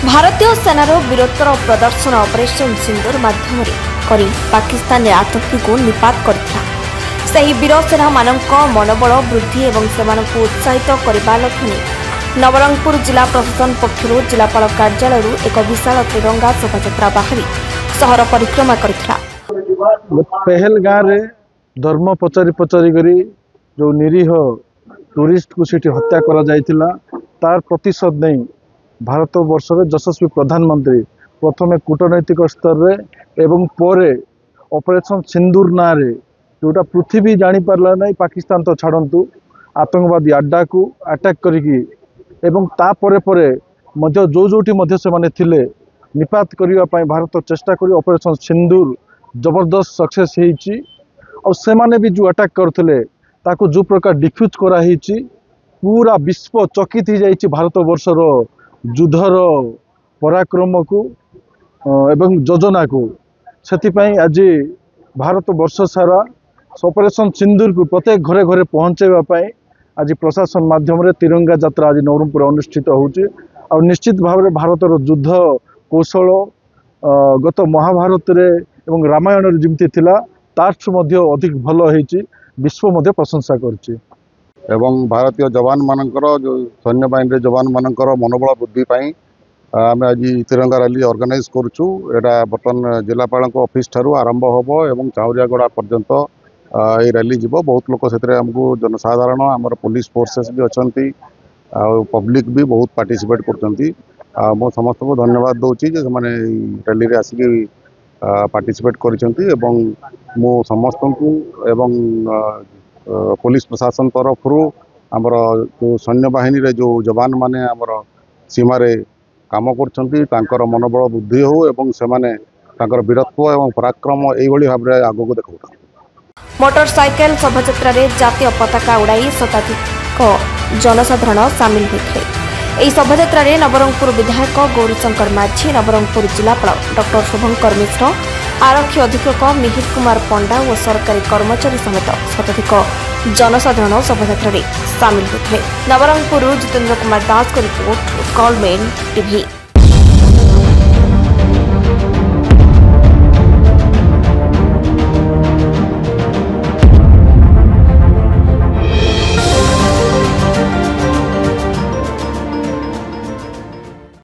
भारतीय सेनार वीरत्वर प्रदर्शन ऑपरेशन सिंदूर माध्यम करी पाकिस्तान आतंकी को निपात करथिला। सही वीर सेना मानक मनोबल वृद्धि एवं सेमानकु उत्साहित करबा लक्ष्य नवरंगपुर जिला प्रशासन पक्षरु जिलापाल कार्यालय एक विशाल तिरंगा शोभायात्रा बाहरी सहर परिक्रमा करथिला। पहलगाँव रे धर्म पचारि पचारि करी जो निरीह टूरिस्ट को सीटी हत्या करा जायतिला तार प्रतिशोध नहीं भारत वर्ष रे यशस्वी प्रधानमंत्री प्रथमे कूटनैतिक स्तर रे एवं पोरे ऑपरेशन सिंदूर ना रे जोटा पृथ्वी जानी पारला नहीं पाकिस्तान तो छाड़ंतु आतंकवादी अड्डा को अटैक करिकी एवं ता परे परे मध्य जो जोटी मध्य से माने थिले निपात करिवा पई भारत चेष्टा करी ऑपरेशन सिंदूर जबरदस्त सक्सेस हेची और से माने भी जो अटैक करथिले ताको जो प्रकार डिफ्यूज करा हेची पूरा विश्व चकित हो जाइए भारत वर्षर युद्धर पराक्रम को एवं योजना को से आज भारत वर्ष सारा ऑपरेशन सिंदूर को प्रत्येक घरे घरे पहुँचाइबा आज प्रशासन माध्यम रे तिरंगा यात्रा आज नवरंगपुर अनुष्ठित होउची और निश्चित भाव में भारतर युद्ध कौशल गत महाभारत रे एवं रामायण रे जिमती थिला तार मध्य अधिक भल होइची विश्व मध्य प्रशंसा करची एवं भारतीय जवान मानकर जो सैन्य बाहिनी जवान मानकर मनोबल वृद्धि पाई आम आज तिरंगा रैली ऑर्गेनाइज करुचु एटा बर्तमान जिलापाल ऑफिस ठारू आरंभ होबो एवं चाउरियागड़ा पर्यंत ये रैली जीवो बहुत लोक से आमको जनसाधारण आमर पुलिस फोर्सेस भी अच्छी पब्लिक भी बहुत पार्टिसिपेट करछंती मो समस्त को धन्यवाद दूची जे माने रैली रे आसिक पार्टिसिपेट करिसेंती एवं मो समस्त को एवं पुलिस प्रशासन तरफ आमर जो सैन्य बाहिनी रे जो जवान माने आमर सीमा रे काम करछंती तांकर मनोबल वृद्धि हो एवं से माने तांकर वीरत्व एवं पराक्रम एई भली भाव रे आगो को देखौता। मोटरसाइकेल शोभायात्रा रे जातीय पताका उड़ाई शताधिक जनसाधारण सामिल होते। यह शोभायात्रा रे नवरंगपुर विधायक गौरीशंकर माझी, नवरंगपुर जिलापाल डॉक्टर शुभंकर मिश्र, आरक्षी अधीक्षक मिहिर कुमार पंडा और सरकारी कर्मचारी समेत शताधिक जनसाधारण शोभायात्रा रे सामिल होते। नवरंगपुर जितेंद्र कुमार दास को रिपोर्ट, उत्कल मेल टीवी।